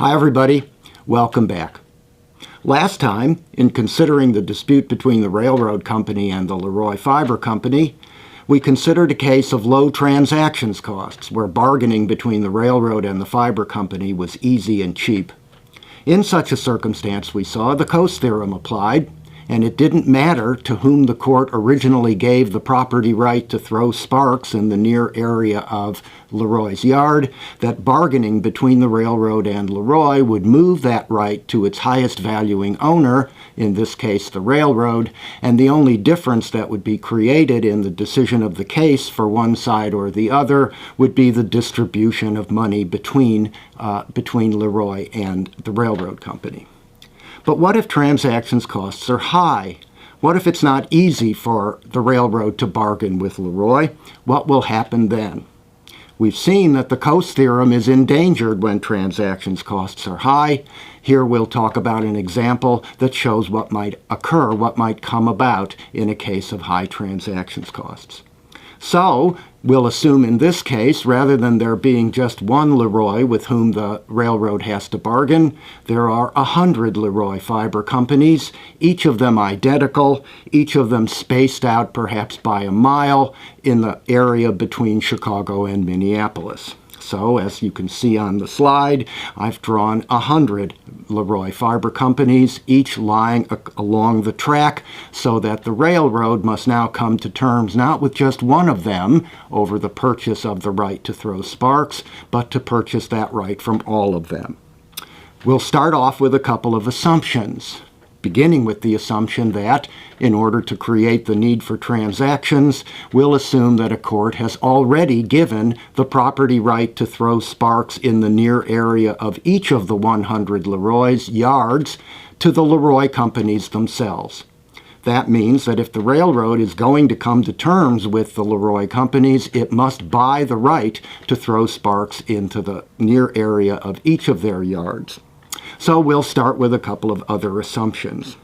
Hi everybody, welcome back. Last time, in considering the dispute between the railroad company and the LeRoy Fiber Company, we considered a case of low transactions costs, where bargaining between the railroad and the fiber company was easy and cheap. In such a circumstance, we saw the Coase theorem applied, and it didn't matter to whom the court originally gave the property right to throw sparks in the near area of LeRoy's yard, that bargaining between the railroad and LeRoy would move that right to its highest valuing owner, in this case the railroad, and the only difference that would be created in the decision of the case for one side or the other would be the distribution of money between LeRoy and the railroad company. But what if transactions costs are high? What if it's not easy for the railroad to bargain with LeRoy? What will happen then? We've seen that the Coase theorem is endangered when transactions costs are high. Here we'll talk about an example that shows what might occur, what might come about in a case of high transactions costs. So, we'll assume in this case, rather than there being just one LeRoy with whom the railroad has to bargain, there are 100 LeRoy fiber companies, each of them identical, each of them spaced out perhaps by a mile in the area between Chicago and Minneapolis. So, as you can see on the slide, I've drawn 100 LeRoy fiber companies, each lying along the track, so that the railroad must now come to terms not with just one of them over the purchase of the right to throw sparks, but to purchase that right from all of them. We'll start off with a couple of assumptions, beginning with the assumption that, in order to create the need for transactions, we'll assume that a court has already given the property right to throw sparks in the near area of each of the 100 LeRoy's yards to the LeRoy companies themselves. That means that if the railroad is going to come to terms with the LeRoy companies, it must buy the right to throw sparks into the near area of each of their yards. So we'll start with a couple of other assumptions.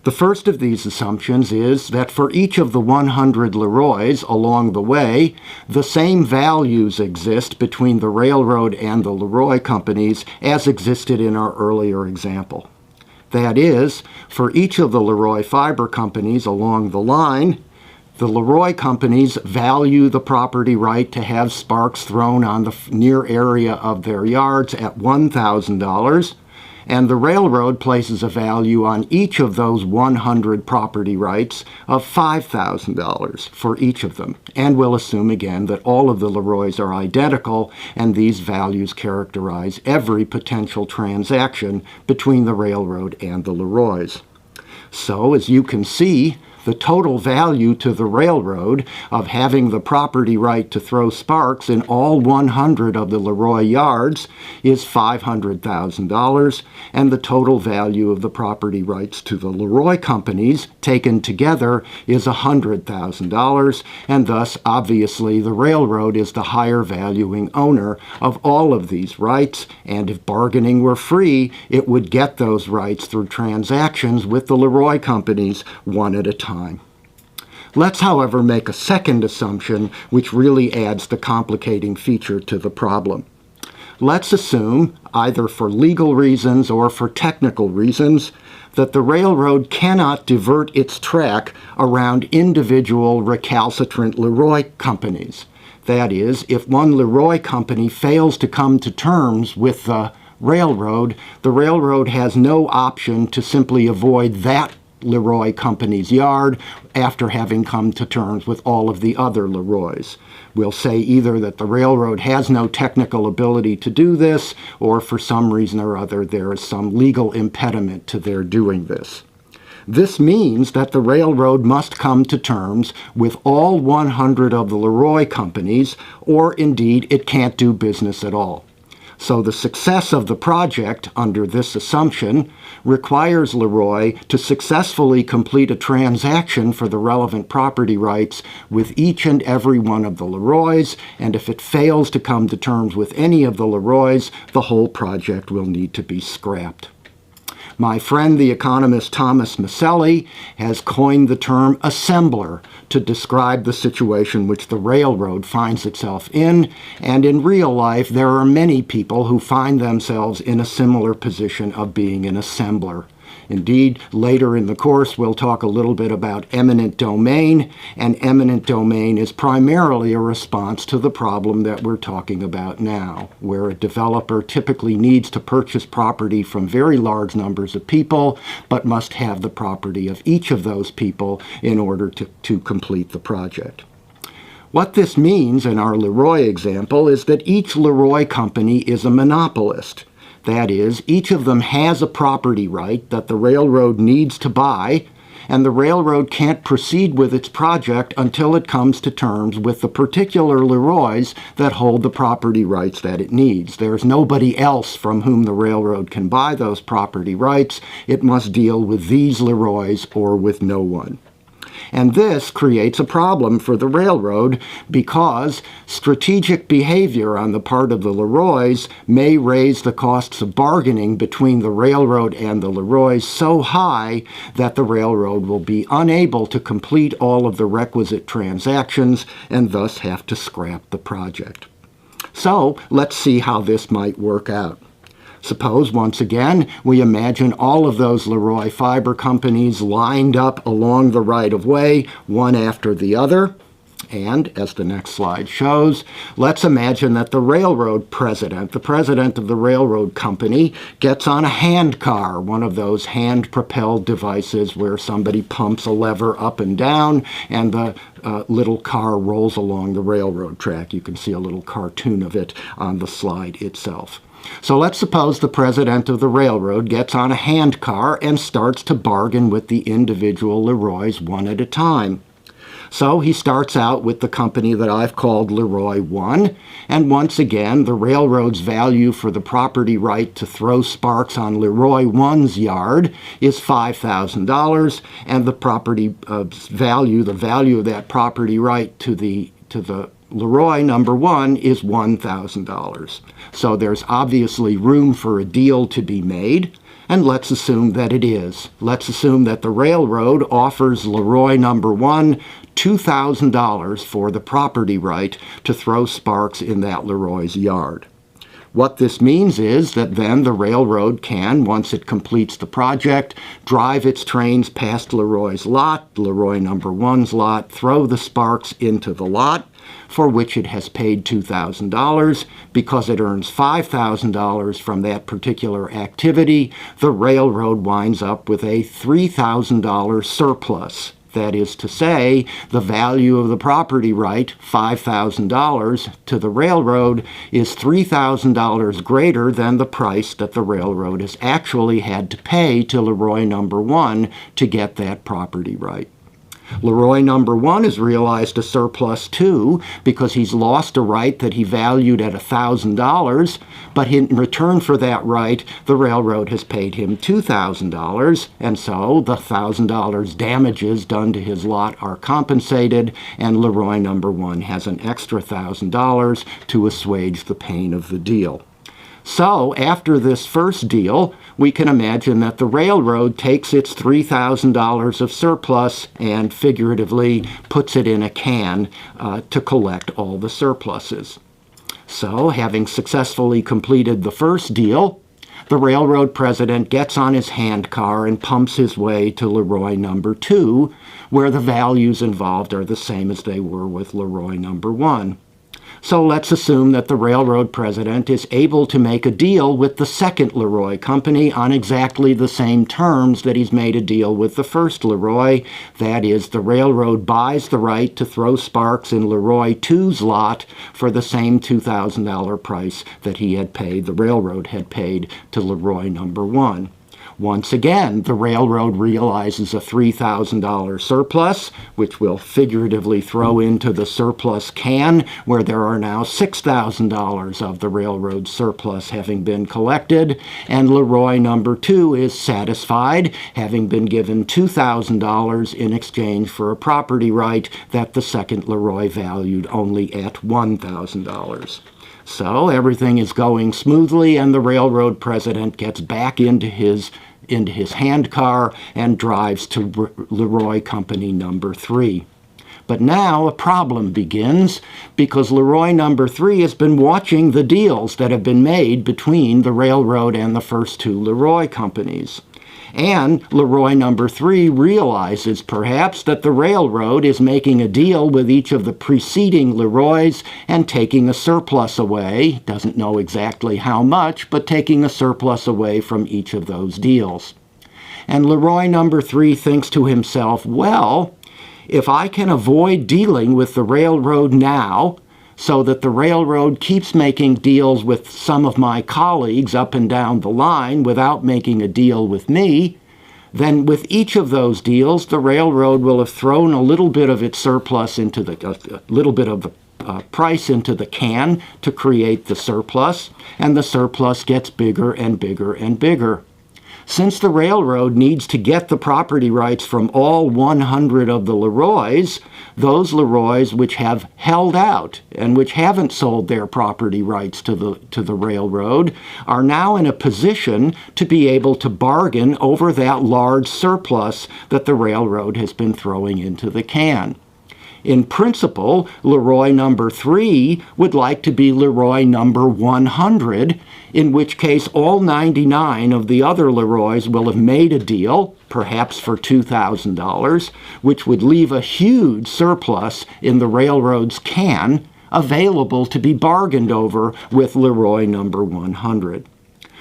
The first of these assumptions is that for each of the 100 LeRoys along the way, the same values exist between the railroad and the LeRoy companies as existed in our earlier example. That is, for each of the LeRoy fiber companies along the line, the LeRoy companies value the property right to have sparks thrown on the near area of their yards at $1,000, and the railroad places a value on each of those 100 property rights of $5,000 for each of them. And we'll assume again that all of the LeRoys are identical, and these values characterize every potential transaction between the railroad and the LeRoys. So, as you can see, the total value to the railroad of having the property right to throw sparks in all 100 of the LeRoy yards is $500,000, and the total value of the property rights to the LeRoy companies taken together is $100,000, and thus, obviously, the railroad is the higher valuing owner of all of these rights, and if bargaining were free, it would get those rights through transactions with the LeRoy companies one at a time. Let's, however, make a second assumption which really adds the complicating feature to the problem. Let's assume, either for legal reasons or for technical reasons, that the railroad cannot divert its track around individual recalcitrant LeRoy companies. That is, if one LeRoy company fails to come to terms with the railroad has no option to simply avoid that LeRoy company's yard after having come to terms with all of the other LeRoys. We'll say either that the railroad has no technical ability to do this, or for some reason or other there is some legal impediment to their doing this. This means that the railroad must come to terms with all 100 of the LeRoy companies, or indeed it can't do business at all. So the success of the project, under this assumption, requires LeRoy to successfully complete a transaction for the relevant property rights with each and every one of the LeRoys, and if it fails to come to terms with any of the LeRoys, the whole project will need to be scrapped. My friend, the economist Thomas Maselli, has coined the term assembler to describe the situation which the railroad finds itself in, and in real life there are many people who find themselves in a similar position of being an assembler. Indeed, later in the course, we'll talk a little bit about eminent domain, and eminent domain is primarily a response to the problem that we're talking about now, where a developer typically needs to purchase property from very large numbers of people, but must have the property of each of those people in order to complete the project. What this means in our LeRoy example is that each LeRoy company is a monopolist. That is, each of them has a property right that the railroad needs to buy, and the railroad can't proceed with its project until it comes to terms with the particular LeRoys that hold the property rights that it needs. There's nobody else from whom the railroad can buy those property rights. It must deal with these LeRoys or with no one. And this creates a problem for the railroad because strategic behavior on the part of the LeRoys may raise the costs of bargaining between the railroad and the LeRoys so high that the railroad will be unable to complete all of the requisite transactions and thus have to scrap the project. So let's see how this might work out. Suppose, once again, we imagine all of those LeRoy fiber companies lined up along the right-of-way, one after the other. And, as the next slide shows, let's imagine that the railroad president, the president of the railroad company, gets on a handcar, one of those hand-propelled devices where somebody pumps a lever up and down, and the little car rolls along the railroad track. You can see a little cartoon of it on the slide itself. So let's suppose the president of the railroad gets on a handcar and starts to bargain with the individual LeRoys one at a time. So he starts out with the company that I've called LeRoy 1, and once again the railroad's value for the property right to throw sparks on LeRoy 1's yard is $5,000, and the property value of that property right to the LeRoy number 1 is $1,000. So there's obviously room for a deal to be made, and let's assume that it is. Let's assume that the railroad offers LeRoy number 1 $2,000 for the property right to throw sparks in that LeRoy's yard. What this means is that then the railroad can, once it completes the project, drive its trains past LeRoy's lot, LeRoy number 1's lot, throw the sparks into the lot, for which it has paid $2,000. Because it earns $5,000 from that particular activity, the railroad winds up with a $3,000 surplus. That is to say, the value of the property right, $5,000, to the railroad is $3,000 greater than the price that the railroad has actually had to pay to LeRoy number 1 to get that property right. LeRoy number 1 has realized a surplus too because he's lost a right that he valued at $1,000, but in return for that right, the railroad has paid him $2,000, and so the $1,000 damages done to his lot are compensated, and LeRoy number 1 has an extra $1,000 to assuage the pain of the deal. So, after this first deal, we can imagine that the railroad takes its $3,000 of surplus and figuratively puts it in a can to collect all the surpluses. So, having successfully completed the first deal, the railroad president gets on his handcar and pumps his way to LeRoy number 2, where the values involved are the same as they were with LeRoy number 1. So let's assume that the railroad president is able to make a deal with the second LeRoy company on exactly the same terms that he's made a deal with the first LeRoy. That is, the railroad buys the right to throw sparks in LeRoy 2's lot for the same $2,000 price that the railroad had paid to LeRoy number 1. Once again, the railroad realizes a $3,000 surplus, which we'll figuratively throw into the surplus can, where there are now $6,000 of the railroad surplus having been collected, and LeRoy number 2 is satisfied, having been given $2,000 in exchange for a property right that the second LeRoy valued only at $1,000. So everything is going smoothly, and the railroad president gets back into his into his handcar and drives to LeRoy Company number 3. But now a problem begins because LeRoy number 3 has been watching the deals that have been made between the railroad and the first 2 LeRoy companies. And LeRoy number 3 realizes perhaps that the railroad is making a deal with each of the preceding LeRoys and taking a surplus away, doesn't know exactly how much, but taking a surplus away from each of those deals. And LeRoy number 3 thinks to himself, well, if I can avoid dealing with the railroad now, so that the railroad keeps making deals with some of my colleagues up and down the line without making a deal with me, then with each of those deals, the railroad will have thrown a little bit of its surplus into a little bit of the price into the can to create the surplus, and the surplus gets bigger and bigger and bigger. Since the railroad needs to get the property rights from all 100 of the LeRoys, those LeRoys which have held out and which haven't sold their property rights to the railroad are now in a position to be able to bargain over that large surplus that the railroad has been throwing into the can. In principle, LeRoy number 3 would like to be LeRoy number 100, in which case all 99 of the other LeRoys will have made a deal, perhaps for $2,000, which would leave a huge surplus in the railroad's can available to be bargained over with LeRoy number 100.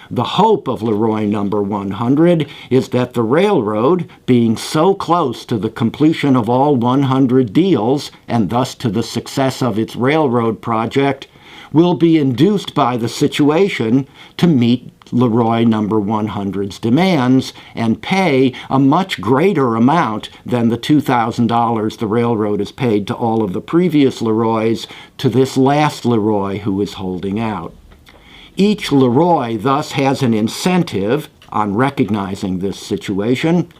The hope of LeRoy number 100 is that the railroad, being so close to the completion of all 100 deals, and thus to the success of its railroad project, will be induced by the situation to meet LeRoy number 100's demands and pay a much greater amount than the $2,000 the railroad has paid to all of the previous LeRoys to this last LeRoy who is holding out. Each LeRoy thus has an incentive, on recognizing this situation,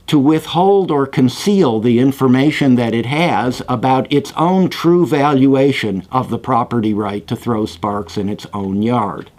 to withhold or conceal the information that it has about its own true valuation of the property right to throw sparks in its own yard.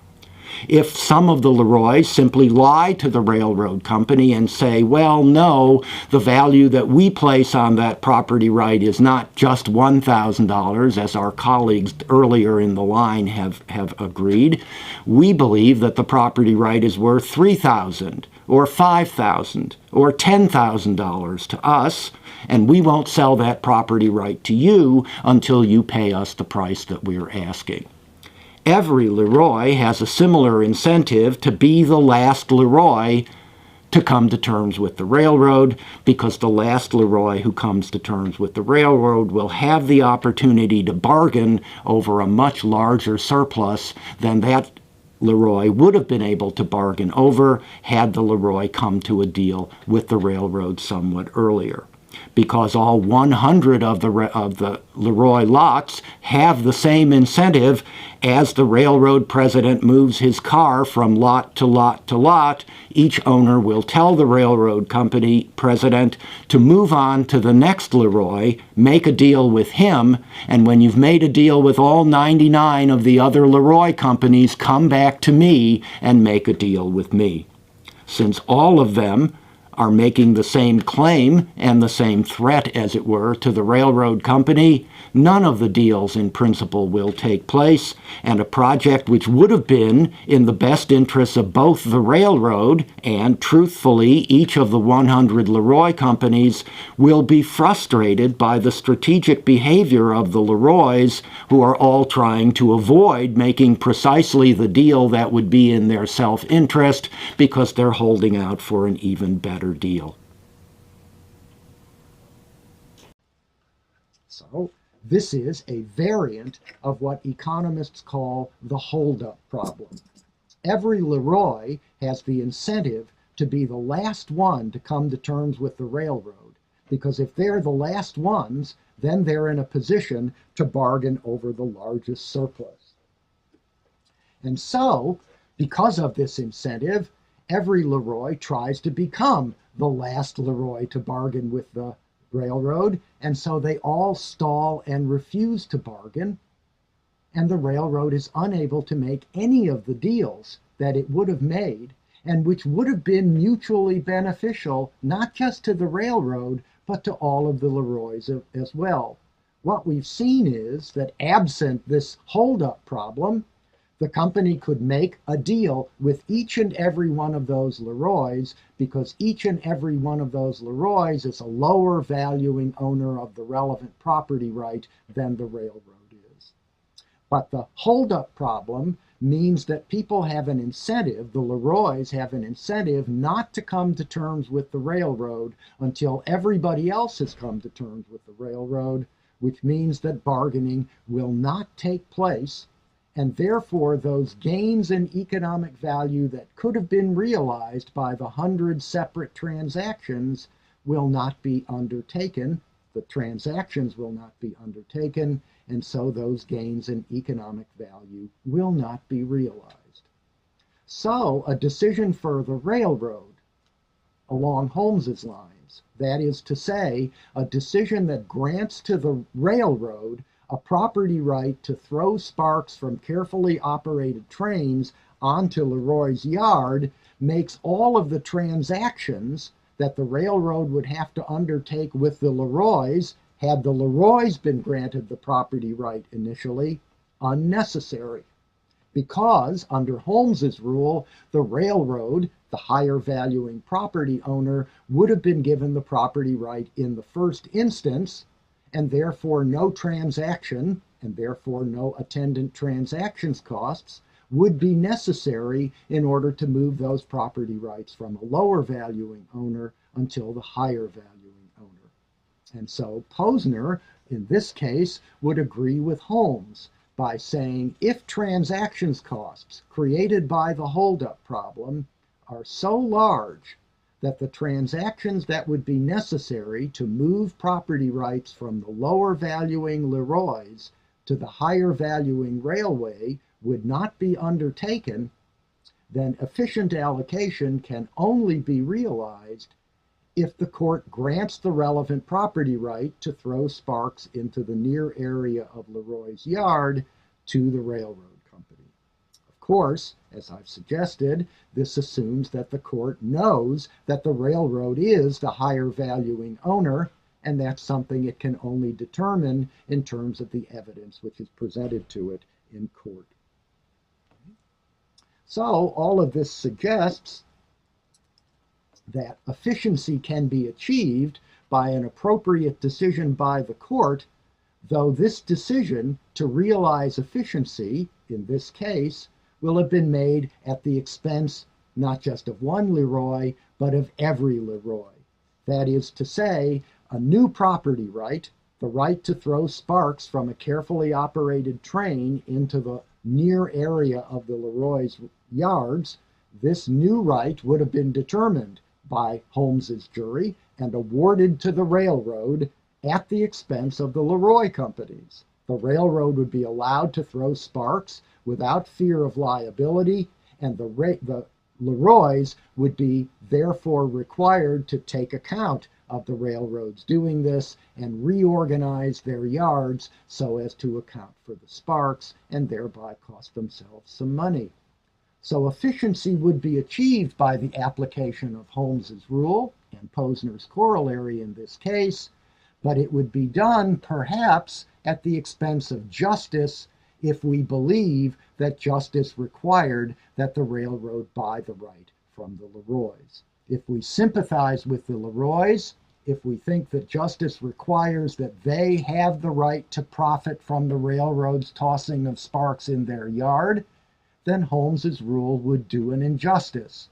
If some of the LeRoys simply lie to the railroad company and say, well, no, the value that we place on that property right is not just $1,000, as our colleagues earlier in the line have agreed, we believe that the property right is worth $3,000 or $5,000 or $10,000 to us, and we won't sell that property right to you until you pay us the price that we're asking. Every LeRoy has a similar incentive to be the last LeRoy to come to terms with the railroad, because the last LeRoy who comes to terms with the railroad will have the opportunity to bargain over a much larger surplus than that LeRoy would have been able to bargain over had the LeRoy come to a deal with the railroad somewhat earlier. Because all 100 of the LeRoy lots have the same incentive. As the railroad president moves his car from lot to lot to lot, each owner will tell the railroad company president to move on to the next LeRoy, make a deal with him, and when you've made a deal with all 99 of the other LeRoy companies, come back to me and make a deal with me. Since all of them are making the same claim and the same threat, as it were, to the railroad company, none of the deals in principle will take place, and a project which would have been in the best interests of both the railroad and, truthfully, each of the 100 LeRoy companies will be frustrated by the strategic behavior of the LeRoys, who are all trying to avoid making precisely the deal that would be in their self-interest because they're holding out for an even better deal. So, this is a variant of what economists call the hold-up problem. Every LeRoy has the incentive to be the last one to come to terms with the railroad, because if they're the last ones, then they're in a position to bargain over the largest surplus. And so, because of this incentive, every LeRoy tries to become the last LeRoy to bargain with the railroad, and so they all stall and refuse to bargain, and the railroad is unable to make any of the deals that it would have made and which would have been mutually beneficial, not just to the railroad, but to all of the LeRoys as well. What we've seen is that absent this holdup problem, the company could make a deal with each and every one of those LeRoys because each and every one of those LeRoys is a lower valuing owner of the relevant property right than the railroad is. But the holdup problem means that people have an incentive, the LeRoys have an incentive not to come to terms with the railroad until everybody else has come to terms with the railroad, which means that bargaining will not take place, and therefore those gains in economic value that could have been realized by the 100 separate transactions will not be undertaken. The transactions will not be undertaken, and so those gains in economic value will not be realized. So a decision for the railroad along Holmes's lines, that is to say, a decision that grants to the railroad a property right to throw sparks from carefully operated trains onto LeRoy's yard, makes all of the transactions that the railroad would have to undertake with the LeRoys, had the LeRoys been granted the property right initially, unnecessary. Because under Holmes's rule, the railroad, the higher valuing property owner, would have been given the property right in the first instance, and therefore no transaction, and therefore no attendant transactions costs, would be necessary in order to move those property rights from a lower valuing owner until the higher valuing owner. And so Posner, in this case, would agree with Holmes by saying if transactions costs created by the holdup problem are so large that the transactions that would be necessary to move property rights from the lower valuing LeRoys to the higher valuing railway would not be undertaken, then efficient allocation can only be realized if the court grants the relevant property right to throw sparks into the near area of LeRoy's yard to the railroad company. Of course, as I've suggested, this assumes that the court knows that the railroad is the higher valuing owner, and that's something it can only determine in terms of the evidence which is presented to it in court. So all of this suggests that efficiency can be achieved by an appropriate decision by the court, though this decision to realize efficiency, in this case, will have been made at the expense not just of one LeRoy, but of every LeRoy. That is to say, a new property right, the right to throw sparks from a carefully operated train into the near area of the LeRoy's yards, this new right would have been determined by Holmes's jury and awarded to the railroad at the expense of the LeRoy companies. The railroad would be allowed to throw sparks without fear of liability, and the LeRoys would be therefore required to take account of the railroads doing this and reorganize their yards so as to account for the sparks and thereby cost themselves some money. So efficiency would be achieved by the application of Holmes's rule and Posner's corollary in this case, but it would be done perhaps at the expense of justice if we believe that justice required that the railroad buy the right from the LeRoys. If we sympathize with the LeRoys, if we think that justice requires that they have the right to profit from the railroad's tossing of sparks in their yard, then Holmes's rule would do an injustice.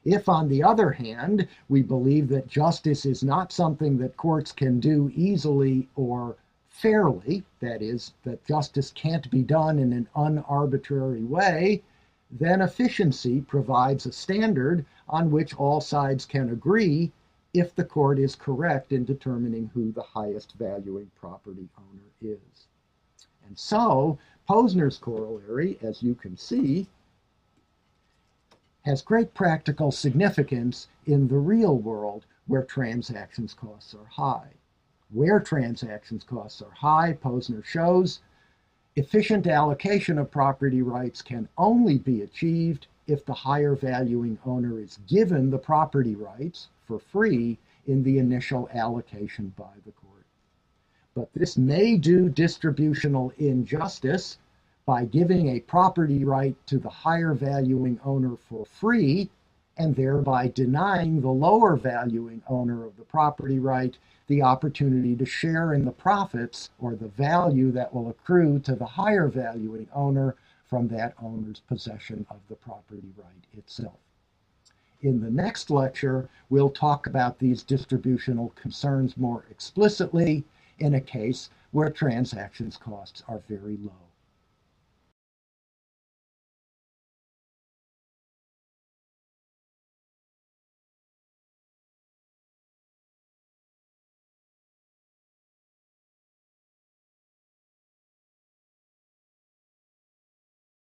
If, on the other hand, we believe that justice is not something that courts can do easily or fairly, that is, that justice can't be done in an unarbitrary way, then efficiency provides a standard on which all sides can agree if the court is correct in determining who the highest valuing property owner is. And so, Posner's corollary, as you can see, has great practical significance in the real world where transactions costs are high. Where transactions costs are high, Posner shows, efficient allocation of property rights can only be achieved if the higher valuing owner is given the property rights for free in the initial allocation by the court. But this may do distributional injustice by giving a property right to the higher valuing owner for free and thereby denying the lower valuing owner of the property right the opportunity to share in the profits or the value that will accrue to the higher valuing owner from that owner's possession of the property right itself. In the next lecture, we'll talk about these distributional concerns more explicitly in a case where transactions costs are very low.